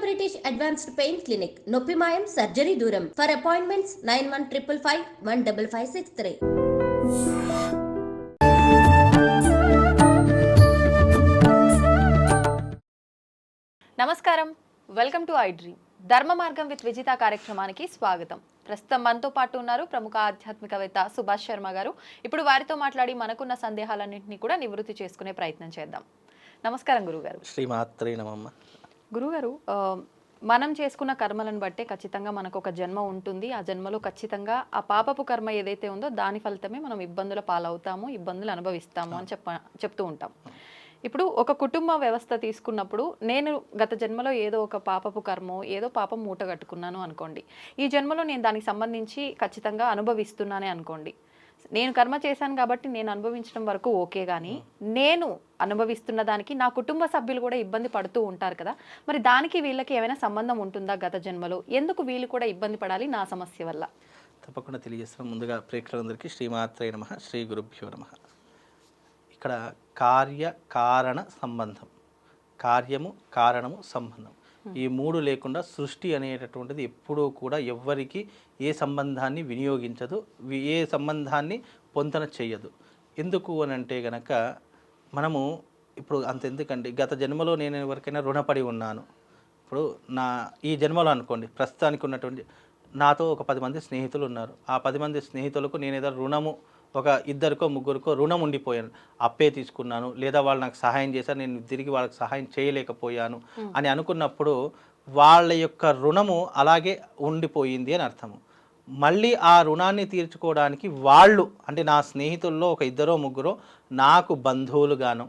British advanced pain clinic, నొప్పి మాయం, surgery దూరం. For appointments 9155515563. నమస్కారం, వెల్కమ్ టు ఐ డ్రీమ్. ధర్మ మార్గం విత్ విజిత కార్యక్రమానికి స్వాగతం. ప్రస్తుతం మనతో పాటు ఉన్నారు ప్రముఖ ఆధ్యాత్మికవేత్త సుభాష్ శర్మ గారు. ఇప్పుడు వారితో మాట్లాడి మనకున్న సందేహాలన్నింటినీ కూడా నివృత్తి చేసుకునే ప్రయత్నం చేద్దాం. నమస్కారం గురుగారు. శ్రీమాత్రే నమః. గురుగారు, మనం చేసుకున్న కర్మలను బట్టే ఖచ్చితంగా మనకు ఒక జన్మ ఉంటుంది. ఆ జన్మలో ఖచ్చితంగా ఆ పాపపు కర్మ ఏదైతే ఉందో దాని ఫలితమే మనం ఇబ్బందుల పాలవుతాము, ఇబ్బందులు అనుభవిస్తాము అని చెప్తూ ఉంటాం. ఇప్పుడు ఒక కుటుంబ వ్యవస్థ తీసుకున్నప్పుడు నేను గత జన్మలో ఏదో ఒక పాపపు కర్మో ఏదో పాపం మూట కట్టుకున్నాను అనుకోండి. ఈ జన్మలో నేను దానికి సంబంధించి ఖచ్చితంగా అనుభవిస్తున్నానే అనుకోండి. నేను కర్మ చేశాను కాబట్టి నేను అనుభవించడం వరకు ఓకే, కానీ నేను అనుభవిస్తున్న దానికి నా కుటుంబ సభ్యులు కూడా ఇబ్బంది పడుతూ ఉంటారు కదా. మరి దానికి వీళ్ళకి ఏమైనా సంబంధం ఉంటుందా? గత జన్మలో ఎందుకు వీళ్ళు కూడా ఇబ్బంది పడాలి నా సమస్య వల్ల? తప్పకుండా తెలియజేస్తాం. ముందుగా ప్రేక్షకులందరికీ శ్రీమాత్రే నమః, శ్రీ గురుభ్యో నమః. ఇక్కడ కార్యకారణ సంబంధం, కార్యము కారణము సంబంధం, ఈ మూడు లేకుండా సృష్టి అనేటటువంటిది ఎప్పుడూ కూడా ఎవ్వరికి ఏ సంబంధాన్ని వినియోగించదు, ఏ సంబంధాన్ని పొంతన చేయదు. ఎందుకు అని అంటే గనక మనము ఇప్పుడు అంతెందుకండి, గత జన్మలో నేను ఎవరికైనా రుణపడి ఉన్నాను. ఇప్పుడు ఈ జన్మలో అనుకోండి, ప్రస్తుతానికి ఉన్నటువంటి నాతో ఒక 10 మంది స్నేహితులు ఉన్నారు. ఆ 10 మంది స్నేహితులకు నేను ఏదో రుణము, ఒక ఇద్దరికో ముగ్గురికో రుణం ఉండిపోయాను, అప్పే తీసుకున్నాను, లేదా వాళ్ళు నాకు సహాయం చేశారు, నేను తిరిగి వాళ్ళకి సహాయం చేయలేకపోయాను అని అనుకున్నప్పుడు వాళ్ళ యొక్క రుణము అలాగే ఉండిపోయింది అని అర్థము. మళ్ళీ ఆ రుణాన్ని తీర్చుకోవడానికి వాళ్ళు, అంటే నా స్నేహితుల్లో ఒక ఇద్దరో ముగ్గురో నాకు బంధువులుగాను,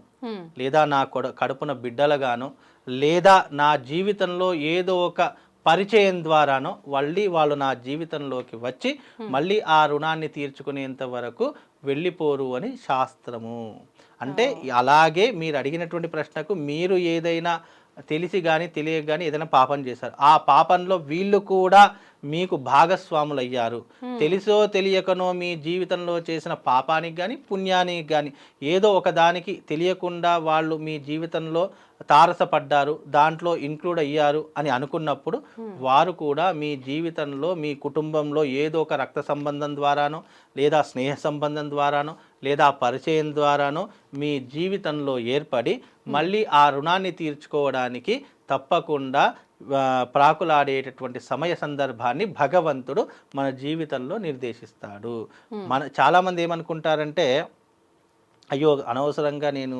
లేదా నా కడుపున బిడ్డలుగాను, లేదా నా జీవితంలో ఏదో ఒక పరిచయం ద్వారానో మళ్ళీ వాళ్ళు నా జీవితంలోకి వచ్చి మళ్ళీ ఆ రుణాన్ని తీర్చుకునేంత వరకు వెళ్ళిపోరు అని శాస్త్రము. అంటే అలాగే మీరు అడిగినటువంటి ప్రశ్నకు, మీరు ఏదైనా తెలిసి కానీ తెలియక కానీ ఏదైనా పాపం చేశారు, ఆ పాపంలో వీళ్ళు కూడా మీకు భాగస్వాములు అయ్యారు. తెలిసో తెలియకనో మీ జీవితంలో చేసిన పాపానికి కానీ పుణ్యానికి కానీ ఏదో ఒక దానికి తెలియకుండా వాళ్ళు మీ జీవితంలో తారసపడ్డారు, దాంట్లో ఇంక్లూడ్ అయ్యారు అని అనుకున్నప్పుడు వారు కూడా మీ జీవితంలో, మీ కుటుంబంలో ఏదో ఒక రక్త సంబంధం ద్వారానో, లేదా స్నేహ సంబంధం ద్వారానో, లేదా పరిచయం ద్వారానో మీ జీవితంలో ఏర్పడి మళ్ళీ ఆ రుణాన్ని తీర్చుకోవడానికి తప్పకుండా ప్రాకులాడేటటువంటి సమయ సందర్భాన్ని భగవంతుడు మన జీవితంలో నిర్దేశిస్తాడు. చాలామంది ఏమనుకుంటారంటే, అయ్యో అనవసరంగా నేను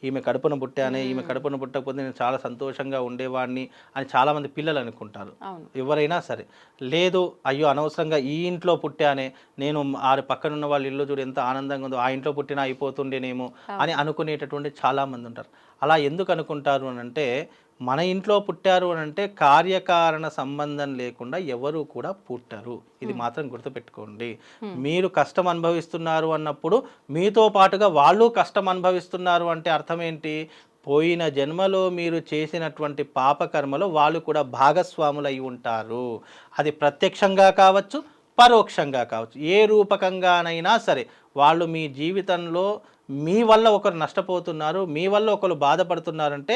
ఈమె కడుపున పుట్టానే, ఈమె కడుపున పుట్టకపోతే నేను చాలా సంతోషంగా ఉండేవాడిని అని చాలామంది పిల్లలు అనుకుంటారు, ఎవరైనా సరే. లేదు, అయ్యో అనవసరంగా ఈ ఇంట్లో పుట్టానే, నేను పక్కనున్న వాళ్ళ ఇల్లు చూడు ఎంత ఆనందంగా ఉందో, ఆ ఇంట్లో పుట్టినా అయిపోతుండేనేమో అని అనుకునేటటువంటి చాలామంది ఉంటారు. అలా ఎందుకు అనుకుంటారు అని అంటే, మన ఇంట్లో పుట్టారు అని అంటే కార్యకారణ సంబంధం లేకుండా ఎవరు కూడా పుట్టరు. ఇది మాత్రం గుర్తుపెట్టుకోండి. మీరు కష్టం అనుభవిస్తున్నారు అన్నప్పుడు మీతో పాటుగా వాళ్ళు కష్టం అనుభవిస్తున్నారు అంటే అర్థం ఏంటి? పోయిన జన్మలో మీరు చేసినటువంటి పాపకర్మలో వాళ్ళు కూడా భాగస్వాములు అయి ఉంటారు. అది ప్రత్యక్షంగా కావచ్చు, పరోక్షంగా కావచ్చు, ఏ రూపకంగానైనా సరే వాళ్ళు మీ జీవితంలో మీ వల్ల ఒకరు నష్టపోతున్నారు, మీ వల్ల ఒకరు బాధపడుతున్నారంటే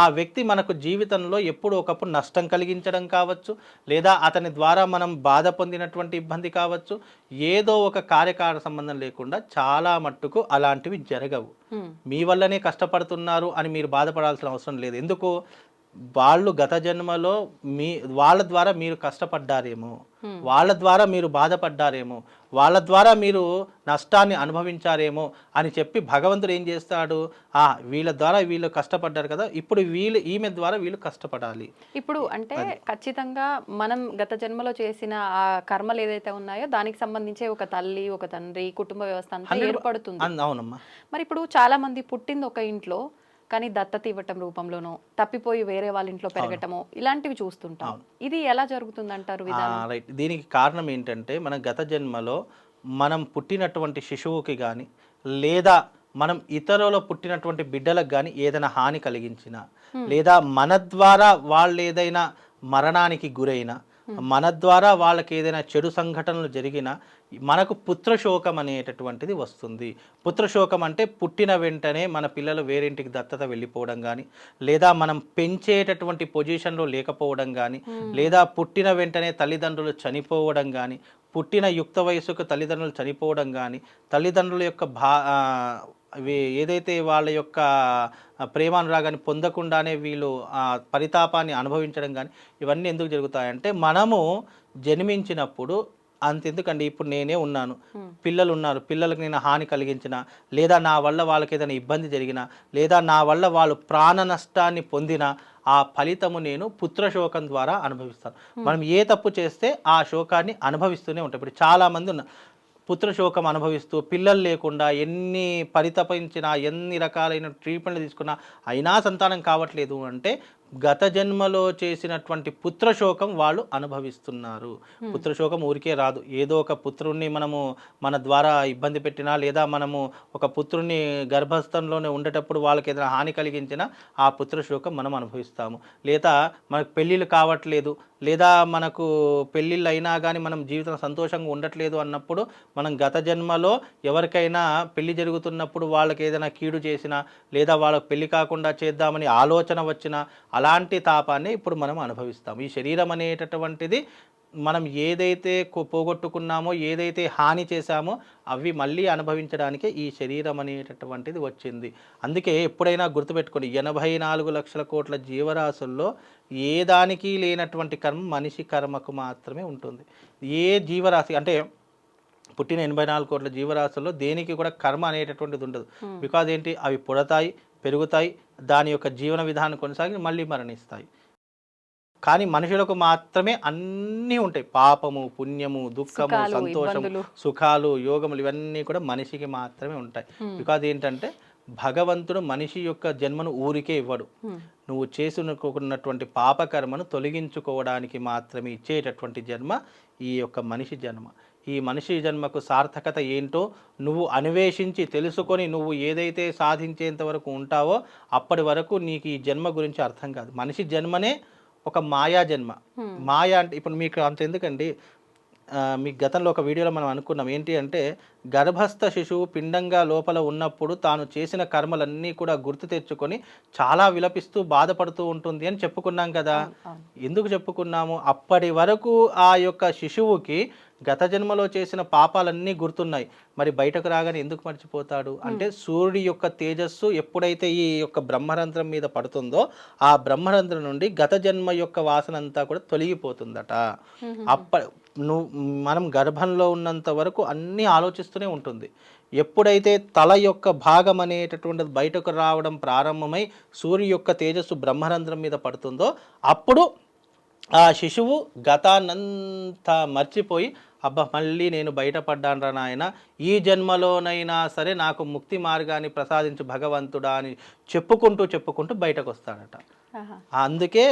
ఆ వ్యక్తి మనకు జీవితంలో ఎప్పుడో ఒకప్పుడు నష్టం కలిగించడం కావచ్చు, లేదా అతని ద్వారా మనం బాధ పొందినటువంటి ఇబ్బంది కావచ్చు, ఏదో ఒక కార్యకారణ సంబంధం లేకుండా చాలా మట్టుకు అలాంటివి జరగవు. మీ వల్లనే కష్టపడుతున్నారు అని మీరు బాధపడాల్సిన అవసరం లేదు. ఎందుకు? వాళ్ళు గత జన్మలో వాళ్ళ ద్వారా మీరు కష్టపడ్డారేమో, వాళ్ళ ద్వారా మీరు బాధపడ్డారేమో, వాళ్ళ ద్వారా మీరు నష్టాన్ని అనుభవించారేమో అని చెప్పి భగవంతుడు ఏం చేస్తాడు? వీళ్ళ ద్వారా వీళ్ళు కష్టపడ్డారు కదా, ఇప్పుడు ఈమె ద్వారా వీళ్ళు కష్టపడాలి. ఇప్పుడు అంటే ఖచ్చితంగా మనం గత జన్మలో చేసిన ఆ కర్మలు ఏదైతే ఉన్నాయో దానికి సంబంధించే ఒక తల్లి, ఒక తండ్రి, కుటుంబ వ్యవస్థ అంతా ఏర్పడుతుంది. అవునమ్మా. మరి ఇప్పుడు చాలా మంది పుట్టింది ఒక ఇంట్లో, కానీ దత్తత ఇవ్వటం రూపంలోనో, తప్పిపోయి వేరే వాళ్ళ ఇంట్లో పెరగటమో ఇలాంటివి చూస్తుంటాం. ఇది ఎలా జరుగుతుంది అంటారు? రైట్. దీనికి కారణం ఏంటంటే, మన గత జన్మలో మనం పుట్టినటువంటి శిశువుకి కానీ, లేదా మనం ఇతరుల పుట్టినటువంటి బిడ్డలకు కానీ ఏదైనా హాని కలిగించిన, లేదా మన ద్వారా వాళ్ళు ఏదైనా మరణానికి గురైన, మన ద్వారా వాళ్ళకి ఏదైనా చెడు సంఘటనలు జరిగినా మనకు పుత్రశోకం అనేటటువంటిది వస్తుంది. పుత్రశోకం అంటే పుట్టిన వెంటనే మన పిల్లలు వేరింటికి దత్తత వెళ్ళిపోవడం కానీ, లేదా మనం పెంచేటటువంటి పొజిషన్లో లేకపోవడం కానీ, లేదా పుట్టిన వెంటనే తల్లిదండ్రులు చనిపోవడం కానీ, పుట్టిన యుక్త వయసుకు తల్లిదండ్రులు చనిపోవడం కానీ, తల్లిదండ్రుల యొక్క ఏదైతే వాళ్ళ యొక్క ప్రేమానురాగాన్ని పొందకుండానే వీళ్ళు పరితాపాన్ని అనుభవించడం కానీ, ఇవన్నీ ఎందుకు జరుగుతాయంటే మనము జన్మించినప్పుడు అంతెందుకండి, ఇప్పుడు నేనే ఉన్నాను, పిల్లలు ఉన్నారు, పిల్లలకు నేను హాని కలిగించిన, లేదా నా వల్ల వాళ్ళకి ఏదైనా ఇబ్బంది జరిగిన, లేదా నా వల్ల వాళ్ళు ప్రాణ నష్టాన్ని పొందిన, ఆ ఫలితము నేను పుత్రశోకం ద్వారా అనుభవిస్తాను. మనం ఏ తప్పు చేస్తే ఆ శోకాన్ని అనుభవిస్తూనే ఉంటాం. ఇప్పుడు చాలామంది ఉన్నారు పుత్రశోకం అనుభవిస్తూ పిల్లలు లేకుండా ఎన్ని పరితపించినా, ఎన్ని రకాలైన ట్రీట్మెంట్లు తీసుకున్నా అయినా సంతానం కావట్లేదు అంటే గత జన్మలో చేసినటువంటి పుత్రశోకం వాళ్ళు అనుభవిస్తున్నారు. పుత్రశోకం ఊరికే రాదు. ఏదో ఒక పుత్రుణ్ణి మనము మన ద్వారా ఇబ్బంది పెట్టినా, లేదా మనము ఒక పుత్రుణ్ణి గర్భస్థంలోనే ఉండేటప్పుడు వాళ్ళకి ఏదైనా హాని కలిగించినా ఆ పుత్రశోకం మనం అనుభవిస్తాము. లేదా మనకు పెళ్ళిళ్ళు కావట్లేదు, లేదా మనకు పెళ్ళిళ్ళు అయినా కానీ మనం జీవితం సంతోషంగా ఉండట్లేదు అన్నప్పుడు మనం గత జన్మలో ఎవరికైనా పెళ్లి జరుగుతున్నప్పుడు వాళ్ళకి ఏదైనా కీడు చేసినా, లేదా వాళ్ళకి పెళ్లి కాకుండా చేద్దామని ఆలోచన వచ్చినా అలాంటి తాపాన్ని ఇప్పుడు మనం అనుభవిస్తాము. ఈ శరీరం అనేటటువంటిది మనం ఏదైతే పోగొట్టుకున్నామో, ఏదైతే హాని చేశామో అవి మళ్ళీ అనుభవించడానికే ఈ శరీరం అనేటటువంటిది వచ్చింది. అందుకే ఎప్పుడైనా గుర్తుపెట్టుకోండి, 84 లక్షల కోట్ల జీవరాశుల్లో ఏ దానికి లేనటువంటి కర్మ మనిషి కర్మకు మాత్రమే ఉంటుంది. ఏ జీవరాశి అంటే పుట్టిన 84 కోట్ల జీవరాశుల్లో దేనికి కూడా కర్మ అనేటటువంటిది ఉండదు. బికాజ్ ఏంటి, అవి పుడతాయి, పెరుగుతాయి, దాని యొక్క జీవన విధానం కొనసాగి మళ్ళీ మరణిస్తాయి. కానీ మనుషులకు మాత్రమే అన్నీ ఉంటాయి. పాపము, పుణ్యము, దుఃఖము, సంతోషము, సుఖాలు, యోగములు ఇవన్నీ కూడా మనిషికి మాత్రమే ఉంటాయి. బికాజ్ ఏంటంటే భగవంతుడు మనిషి యొక్క జన్మను ఊరికే ఇవ్వడు. నువ్వు చేసుకున్నటువంటి పాపకర్మను తొలగించుకోవడానికి మాత్రమే ఇచ్చేటటువంటి జన్మ ఈ యొక్క మనిషి జన్మ. ఈ మనిషి జన్మకు సార్థకత ఏంటో నువ్వు అన్వేషించి తెలుసుకొని నువ్వు ఏదైతే సాధించేంత వరకు ఉంటావో అప్పటి వరకు నీకు ఈ జన్మ గురించి అర్థం కాదు. మనిషి జన్మనే ఒక మాయా జన్మ. మాయా అంటే ఇప్పుడు మీకు అంత ఎందుకండి, మీకు గతంలో ఒక వీడియోలో మనం అనుకున్నాం ఏంటి అంటే, గర్భస్థ శిశువు పిండంగా లోపల ఉన్నప్పుడు తాను చేసిన కర్మలన్నీ కూడా గుర్తు తెచ్చుకొని చాలా విలపిస్తూ బాధపడుతూ ఉంటుంది అని చెప్పుకున్నాం కదా. ఎందుకు చెప్పుకున్నాము, అప్పటి వరకు ఆ యొక్క శిశువుకి గత జన్మలో చేసిన పాపాలన్నీ గుర్తున్నాయి. మరి బయటకు రాగానే ఎందుకు మర్చిపోతాడు అంటే, సూర్యుడి యొక్క తేజస్సు ఎప్పుడైతే ఈ యొక్క బ్రహ్మరంధ్రం మీద పడుతుందో ఆ బ్రహ్మరంధ్రం నుండి గత జన్మ యొక్క వాసన అంతా కూడా తొలగిపోతుందట. మనం గర్భంలో ఉన్నంత వరకు అన్నీ ఆలోచిస్తూనే ఉంటుంది. ఎప్పుడైతే తల యొక్క భాగం అనేటటువంటిది బయటకు రావడం ప్రారంభమై సూర్యు యొక్క తేజస్సు బ్రహ్మరంధ్రం మీద పడుతుందో అప్పుడు ఆ శిశువు గతాన్నంతా మర్చిపోయి, అబ్బా మళ్ళీ నేను బయటపడ్డాను రా నాయన, ఈ జన్మలోనైనా సరే నాకు ముక్తి మార్గాన్ని ప్రసాదించు భగవంతుడా అని చెప్పుకుంటూ బయటకు వస్తాడట. అందుకే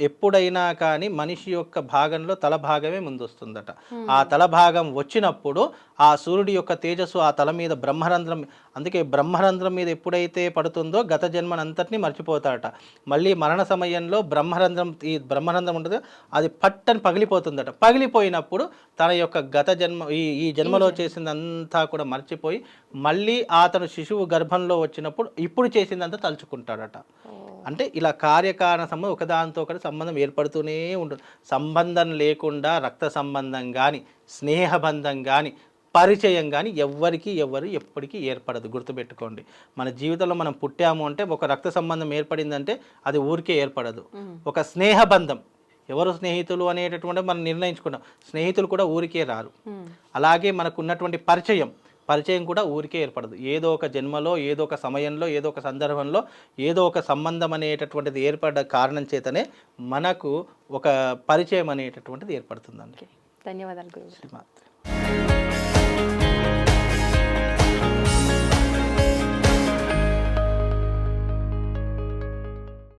ఎప్పుడైనా కానీ మనిషి యొక్క భాగంలో తల భాగమే ముందు వస్తుందట. ఆ తల భాగం వచ్చినప్పుడు ఆ సూర్యుడి యొక్క తేజస్సు ఆ తల మీద బ్రహ్మరంధ్రం, అందుకే బ్రహ్మరంధ్రం మీద ఎప్పుడైతే పడుతుందో గత జన్మనంతటినీ మర్చిపోతాడట. మళ్ళీ మరణ సమయంలో ఈ బ్రహ్మరంధ్రం ఉంటుందో అది పట్టని పగిలిపోతుందట. పగిలిపోయినప్పుడు తన యొక్క గత జన్మ ఈ జన్మలో చేసిందంతా కూడా మర్చిపోయి మళ్ళీ అతను శిశువు గర్భంలో వచ్చినప్పుడు ఇప్పుడు చేసిందంతా తలుచుకుంటాడట. అంటే ఇలా కార్యకారణ సంబంధం ఒకదానితో ఒకటి సంబంధం ఏర్పడుతూనే ఉంటుంది. సంబంధం లేకుండా రక్త సంబంధం కానీ, స్నేహబంధం కానీ, పరిచయం కానీ ఎవరు ఎప్పటికీ ఏర్పడదు. గుర్తుపెట్టుకోండి, మన జీవితంలో మనం పుట్టాము అంటే ఒక రక్త సంబంధం ఏర్పడిందంటే అది ఊరికే ఏర్పడదు. ఒక స్నేహబంధం, ఎవరు స్నేహితులు అనేటటువంటి మనం నిర్ణయించుకున్నాం, స్నేహితులు కూడా ఊరికే రారు. అలాగే మనకు ఉన్నటువంటి పరిచయం కూడా ఊరికే ఏర్పడదు. ఏదో ఒక జన్మలో, ఏదో ఒక సమయంలో, ఏదో ఒక సందర్భంలో, ఏదో ఒక సంబంధం అనేటటువంటిది ఏర్పడ్డ కారణం చేతనే మనకు ఒక పరిచయం అనేటటువంటిది ఏర్పడుతుందండి. ధన్యవాదాలు గురువు.